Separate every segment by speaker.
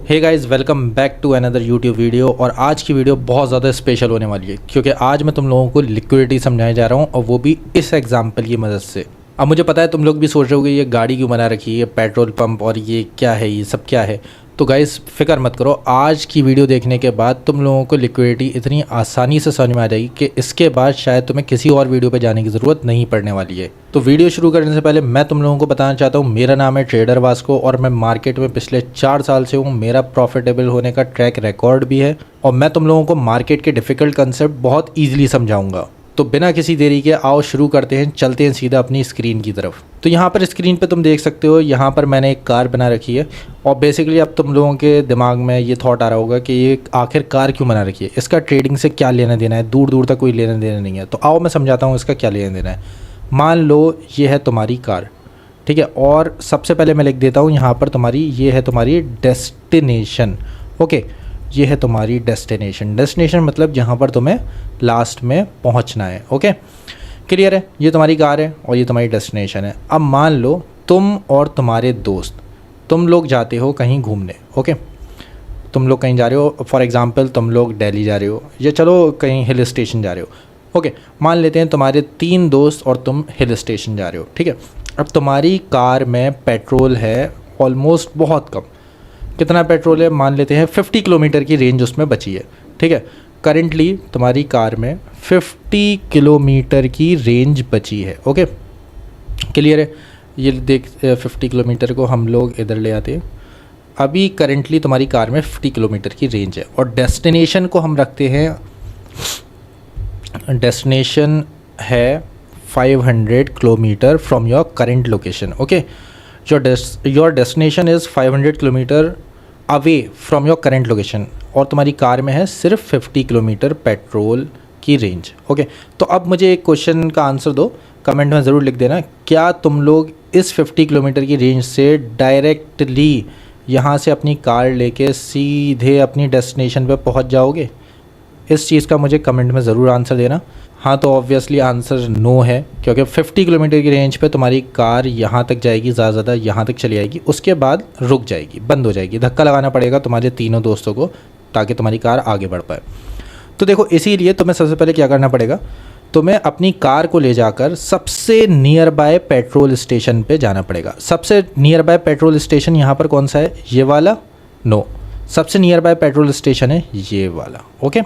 Speaker 1: Hey guys, welcome back to another YouTube video. और आज की वीडियो बहुत ज़्यादा स्पेशल होने वाली है क्योंकि आज मैं तुम लोगों को लिक्विडिटी समझाने जा रहा हूँ, और वो भी इस एग्जाम्पल की मदद से। अब मुझे पता है तुम लोग भी सोच रहे होगे ये गाड़ी क्यों बना रखी है, ये पेट्रोल पंप और ये क्या है, ये सब क्या है। तो गाइस फिक्र मत करो, आज की वीडियो देखने के बाद तुम लोगों को लिक्विडिटी इतनी आसानी से समझ में आ जाएगी कि इसके बाद शायद तुम्हें किसी और वीडियो पे जाने की ज़रूरत नहीं पड़ने वाली है। तो वीडियो शुरू करने से पहले मैं तुम लोगों को बताना चाहता हूँ, मेरा नाम है ट्रेडर वास्को और मैं मार्केट में पिछले 4 साल से हूँ। मेरा प्रॉफिटेबल होने का ट्रैक रिकॉर्ड भी है और मैं तुम लोगों को मार्केट के डिफ़िकल्ट कंसेप्ट बहुत ईजिली समझाऊंगा। तो बिना किसी देरी के आओ शुरू करते हैं, चलते हैं सीधा अपनी स्क्रीन की तरफ। तो यहाँ पर स्क्रीन पे तुम देख सकते हो, यहाँ पर मैंने एक कार बना रखी है और बेसिकली अब तुम लोगों के दिमाग में ये थॉट आ रहा होगा कि ये आखिर कार क्यों बना रखी है, इसका ट्रेडिंग से क्या लेना देना है, दूर दूर तक कोई लेना देना नहीं है। तो आओ मैं समझाता हूँ इसका क्या लेना देना है। मान लो ये है तुम्हारी कार, ठीक है, और सबसे पहले मैं लिख देता हूँ यहाँ पर तुम्हारी, ये है तुम्हारी डेस्टिनेशन। ओके, ये है तुम्हारी डेस्टिनेशन। डेस्टिनेशन मतलब जहाँ पर तुम्हें लास्ट में पहुँचना है। ओके, क्लियर है। ये तुम्हारी कार है और ये तुम्हारी डेस्टिनेशन है। अब मान लो तुम और तुम्हारे दोस्त, तुम लोग जाते हो कहीं घूमने। ओके, तुम लोग कहीं जा रहे हो, फॉर एग्ज़ाम्पल तुम लोग दिल्ली जा रहे हो या चलो कहीं हिल स्टेशन जा रहे हो। ओके, मान लेते हैं तुम्हारे 3 दोस्त और तुम हिल स्टेशन जा रहे हो, ठीक है। अब तुम्हारी कार में पेट्रोल है ऑलमोस्ट बहुत कम। कितना पेट्रोल है, मान लेते हैं 50 किलोमीटर की रेंज उसमें बची है, ठीक है। करेंटली तुम्हारी कार में 50 किलोमीटर की रेंज बची है। ओके, क्लियर है। ये देख 50 किलोमीटर को हम लोग इधर ले आते हैं। अभी करेंटली तुम्हारी कार में 50 किलोमीटर की रेंज है और डेस्टिनेशन को हम रखते हैं, डेस्टिनेशन है 500 kilometre from your current location. Okay, your destination is 500 kilometre away from your current location और तुम्हारी कार में है सिर्फ 50 किलोमीटर पेट्रोल की रेंज। ओके, तो अब मुझे एक क्वेश्चन का आंसर दो, कमेंट में ज़रूर लिख देना, क्या तुम लोग इस 50 किलोमीटर की रेंज से डायरेक्टली यहाँ से अपनी कार लेके सीधे अपनी डेस्टिनेशन पे पहुँच जाओगे? इस चीज़ का मुझे कमेंट में ज़रूर आंसर देना। हाँ, तो ऑब्वियसली आंसर नो है क्योंकि 50 किलोमीटर की रेंज पे तुम्हारी कार यहाँ तक जाएगी, ज़्यादा यहाँ तक चली आएगी, उसके बाद रुक जाएगी, बंद हो जाएगी। धक्का लगाना पड़ेगा तुम्हारे तीनों दोस्तों को ताकि तुम्हारी कार आगे बढ़ पाए। तो देखो, इसीलिए तुम्हें सबसे पहले क्या करना पड़ेगा, तुम्हें अपनी कार को ले जाकर सबसे नियर बाय पेट्रोल स्टेशन पे जाना पड़ेगा। सबसे नियर बाय पेट्रोल स्टेशन यहाँ पर कौन सा है, ये वाला? नो, सबसे नियर बाय पेट्रोल स्टेशन है ये वाला। ओके,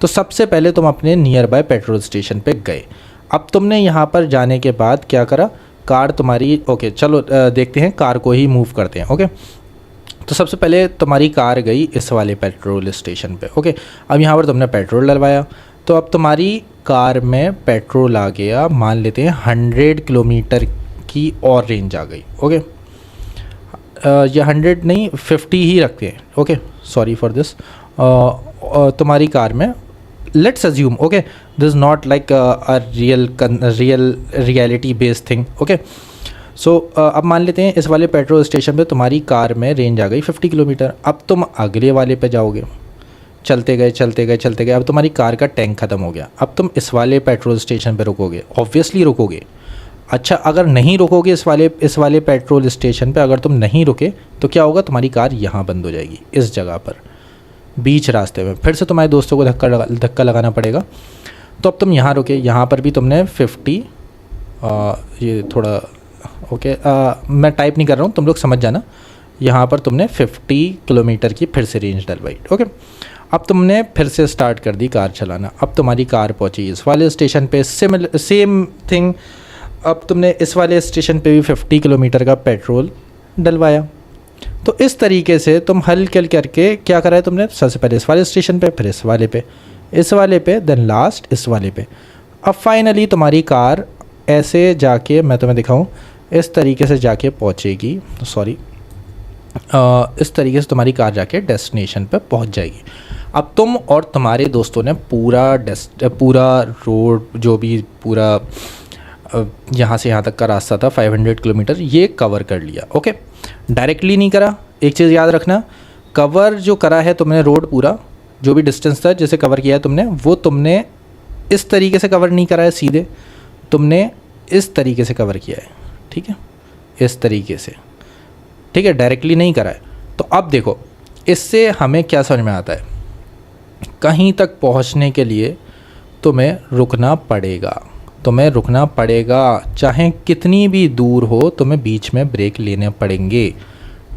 Speaker 1: तो सबसे पहले तुम अपने नियर बाय पेट्रोल स्टेशन पे गए। अब तुमने यहाँ पर जाने के बाद क्या करा, कार तुम्हारी, ओके चलो देखते हैं, कार को ही मूव करते हैं। ओके, तो सबसे पहले तुम्हारी कार गई इस वाले पेट्रोल स्टेशन पे। ओके, अब यहाँ पर तुमने पेट्रोल डलवाया, तो अब तुम्हारी कार में पेट्रोल आ गया, मान लेते हैं 100 किलोमीटर की और रेंज आ गई। ओके, ये 100 नहीं 50 ही रखते हैं। Okay, sorry for this. तुम्हारी कार में let's assume, okay, this is not like a reality based thing. Okay, so अब मान लेते हैं इस वाले पेट्रोल स्टेशन पे तुम्हारी कार में रेंज आ गई 50 किलोमीटर। अब तुम अगले वाले पे जाओगे, चलते गए चलते गए चलते गए, अब तुम्हारी कार का टैंक ख़त्म हो गया। अब तुम इस वाले पेट्रोल स्टेशन पे रुकोगे, ऑब्वियसली रुकोगे। अच्छा, अगर नहीं रुकोगे इस वाले पेट्रोल स्टेशन पे, अगर तुम नहीं रुके तो क्या होगा, तुम्हारी कार यहाँ बंद हो जाएगी इस जगह पर, बीच रास्ते में। फिर से तुम्हारे दोस्तों को धक्का लगाना पड़ेगा। तो अब तुम यहाँ रुके, यहाँ पर भी तुमने 50 ये थोड़ा ओके, मैं टाइप नहीं कर रहा हूँ, तुम लोग समझ जाना। यहाँ पर तुमने 50 किलोमीटर की फिर से रेंज डलवाई। ओके, अब तुमने फिर से स्टार्ट कर दी कार चलाना। अब तुम्हारी कार पहुँची इस वाले स्टेशन पे, सेम थिंग। अब तुमने इस वाले स्टेशन पे भी 50 किलोमीटर का पेट्रोल डलवाया। तो इस तरीके से तुम हल्के करके क्या करा है तुमने, सबसे पहले इस वाले स्टेशन पे, फिर इस वाले पे, देन लास्ट इस वाले पे। अब फाइनली तुम्हारी कार ऐसे जाके, मैं तुम्हें दिखाऊं, इस तरीके से जाके पहुंचेगी, सॉरी इस तरीके से तुम्हारी कार जाके डेस्टिनेशन पे पहुंच जाएगी। अब तुम और तुम्हारे दोस्तों ने पूरा रोड, जो भी पूरा यहाँ से यहाँ तक का रास्ता था 500 किलोमीटर, ये कवर कर लिया। ओके, डायरेक्टली नहीं करा, एक चीज़ याद रखना, कवर जो करा है तुमने रोड पूरा, जो भी डिस्टेंस था जिसे कवर किया है तुमने, वो तुमने इस तरीके से कवर नहीं करा है सीधे, तुमने इस तरीके से कवर किया है, ठीक है, इस तरीके से, ठीक है, डायरेक्टली नहीं करा है। तो अब देखो, इससे हमें क्या समझ में आता है, कहीं तक पहुंचने के लिए तुम्हें रुकना पड़ेगा, तुम्हें रुकना पड़ेगा, चाहे कितनी भी दूर हो तुम्हें बीच में ब्रेक लेने पड़ेंगे,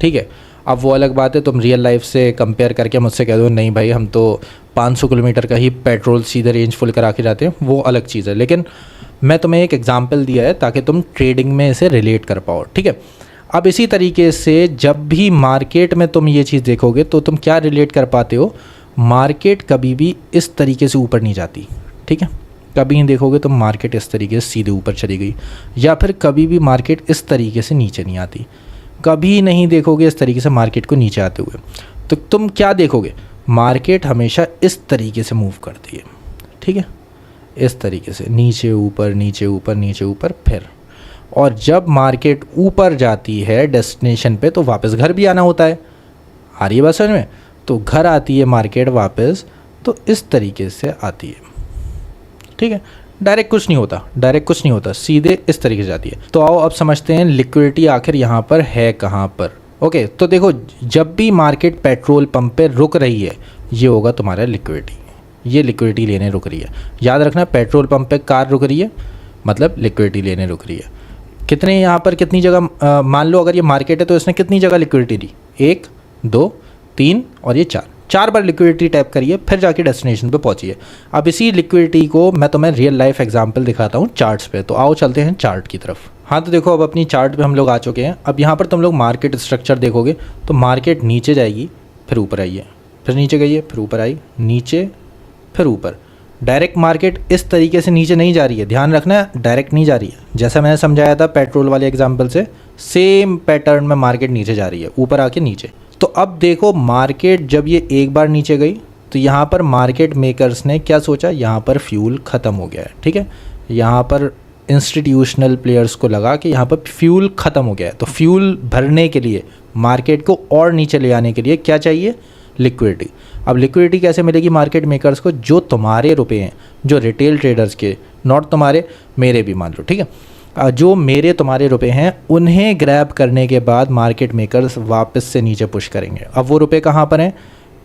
Speaker 1: ठीक है। अब वो अलग बात है, तुम रियल लाइफ से कंपेयर करके मुझसे कह दो नहीं भाई हम तो 500 किलोमीटर का ही पेट्रोल सीधे रेंज फुल करा के जाते हैं, वो अलग चीज़ है। लेकिन मैं तुम्हें एक एग्जांपल दिया है ताकि तुम ट्रेडिंग में इसे रिलेट कर पाओ, ठीक है। अब इसी तरीके से जब भी मार्केट में तुम ये चीज़ देखोगे तो तुम क्या रिलेट कर पाते हो, मार्केट कभी भी इस तरीके से ऊपर नहीं जाती, ठीक है। कभी नहीं देखोगे तुम मार्केट इस तरीके से सीधे ऊपर चली गई, या फिर कभी भी मार्केट इस तरीके से नीचे नहीं आती, कभी नहीं देखोगे इस तरीके से मार्केट को नीचे आते हुए। तो तुम क्या देखोगे, मार्केट हमेशा इस तरीके से मूव करती है, ठीक है, इस तरीके से नीचे ऊपर नीचे ऊपर नीचे ऊपर फिर। और जब मार्केट ऊपर जाती है डेस्टिनेशन पे तो वापस घर भी आना होता है, आ रही है बात समझ में। तो घर आती है मार्केट वापस तो इस तरीके से आती है, ठीक है, डायरेक्ट कुछ नहीं होता, डायरेक्ट कुछ नहीं होता, सीधे इस तरीके से जाती है। तो आओ अब समझते हैं लिक्विडिटी आखिर यहाँ पर है कहाँ पर। ओके, तो देखो जब भी मार्केट पेट्रोल पंप पे रुक रही है ये होगा तुम्हारा लिक्विडिटी, ये लिक्विडिटी लेने रुक रही है। याद रखना पेट्रोल पंप पे कार रुक रही है मतलब लिक्विडिटी लेने रुक रही है। कितने यहाँ पर कितनी जगह, मान लो अगर ये मार्केट है तो इसने कितनी जगह लिक्विडिटी दी, 1 2 3 और ये 4 बार लिक्विडिटी टैप करिए फिर जाके डेस्टिनेशन पे पहुंचिए। अब इसी लिक्विडिटी को मैं तुम्हें रियल लाइफ एग्जांपल दिखाता हूँ चार्ट्स पे। तो आओ चलते हैं चार्ट की तरफ। हाँ तो देखो अब अपनी चार्ट पे हम लोग आ चुके हैं। अब यहाँ पर तुम लोग मार्केट स्ट्रक्चर देखोगे तो मार्केट नीचे जाएगी फिर ऊपर आई है, फिर नीचे गई है फिर ऊपर आई, नीचे फिर ऊपर। डायरेक्ट मार्केट इस तरीके से नीचे नहीं जा रही है, ध्यान रखना डायरेक्ट नहीं जा रही है। जैसा मैंने समझाया था पेट्रोल वाले एग्जाम्पल से, सेम पैटर्न में मार्केट नीचे जा रही है, ऊपर आके नीचे। तो अब देखो मार्केट जब ये एक बार नीचे गई तो यहाँ पर मार्केट मेकर्स ने क्या सोचा, यहाँ पर फ्यूल ख़त्म हो गया है, ठीक है। यहाँ पर इंस्टीट्यूशनल प्लेयर्स को लगा कि यहाँ पर फ्यूल ख़त्म हो गया है, तो फ्यूल भरने के लिए मार्केट को और नीचे ले आने के लिए क्या चाहिए, लिक्विडिटी। अब लिक्विडिटी कैसे मिलेगी मार्केट मेकर्स को, जो तुम्हारे रुपए हैं, जो रिटेल ट्रेडर्स के, नॉट तुम्हारे, मेरे भी मान लो, ठीक है, जो मेरे तुम्हारे रुपए हैं उन्हें ग्रैब करने के बाद मार्केट मेकर्स वापस से नीचे पुश करेंगे। अब वो रुपए कहाँ पर हैं,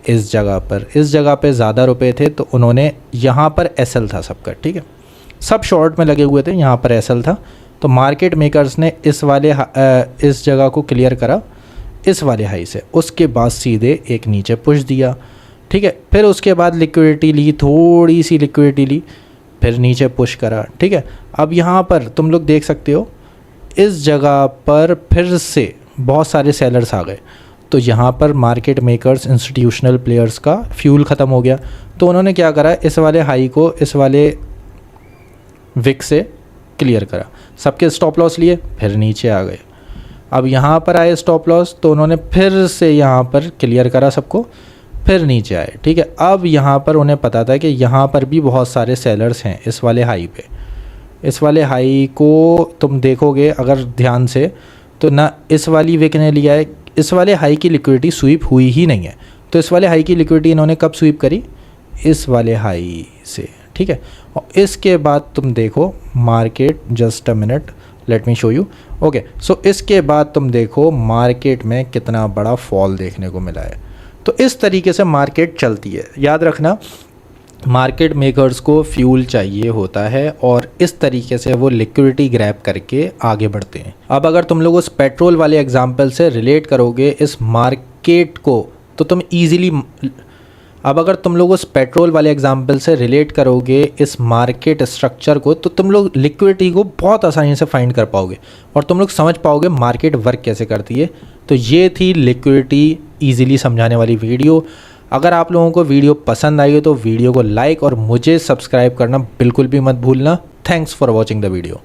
Speaker 1: इस जगह पर। इस जगह पे ज़्यादा रुपए थे तो उन्होंने, यहाँ पर एसएल था सबका, ठीक है, सब शॉर्ट में लगे हुए थे, यहाँ पर एसएल था। तो मार्केट मेकर्स ने इस वाले इस जगह को क्लियर करा इस वाले हाई से, उसके बाद सीधे एक नीचे पुश दिया, ठीक है। फिर उसके बाद लिक्विडिटी ली, थोड़ी सी लिक्विडिटी ली, फिर नीचे पुश करा, ठीक है। अब यहाँ पर तुम लोग देख सकते हो इस जगह पर फिर से बहुत सारे सेलर्स आ गए। तो यहाँ पर मार्केट मेकर्स, इंस्टीट्यूशनल प्लेयर्स का फ्यूल ख़त्म हो गया। तो उन्होंने क्या करा, इस वाले हाई को इस वाले विक से क्लियर करा, सबके स्टॉप लॉस लिए, फिर नीचे आ गए। अब यहाँ पर आए स्टॉप लॉस तो उन्होंने फिर से यहाँ पर क्लियर करा सबको, फिर नीचे आए, ठीक है। अब यहाँ पर उन्हें पता था कि यहाँ पर भी बहुत सारे सेलर्स हैं इस वाले हाई पे। इस वाले हाई को तुम देखोगे अगर ध्यान से तो ना इस वाली विक ने लिया है, इस वाले हाई की लिक्विडिटी स्वीप हुई ही नहीं है। तो इस वाले हाई की लिक्विडिटी इन्होंने कब स्वीप करी, इस वाले हाई से, ठीक है। और इसके बाद तुम देखो market, just a minute let me show you, okay. So इसके बाद तुम देखो मार्केट में कितना बड़ा फॉल देखने को मिला है। तो इस तरीके से मार्केट चलती है। याद रखना मार्केट मेकर्स को फ्यूल चाहिए होता है और इस तरीके से वो लिक्विडिटी ग्रैब करके आगे बढ़ते हैं। अब अगर तुम लोग उस पेट्रोल वाले एग्जांपल से रिलेट करोगे इस मार्केट को तो तुम ईजिली, अब अगर तुम लोग उस पेट्रोल वाले एग्जांपल से रिलेट करोगे इस मार्केट स्ट्रक्चर को तो तुम लोग लिक्विडिटी को बहुत आसानी से फाइंड कर पाओगे और तुम लोग समझ पाओगे मार्केट वर्क कैसे करती है। तो ये थी लिक्विडिटी ईजिली समझाने वाली वीडियो। अगर आप लोगों को वीडियो पसंद आई हो तो वीडियो को लाइक और मुझे सब्सक्राइब करना बिल्कुल भी मत भूलना। Thanks for watching the video.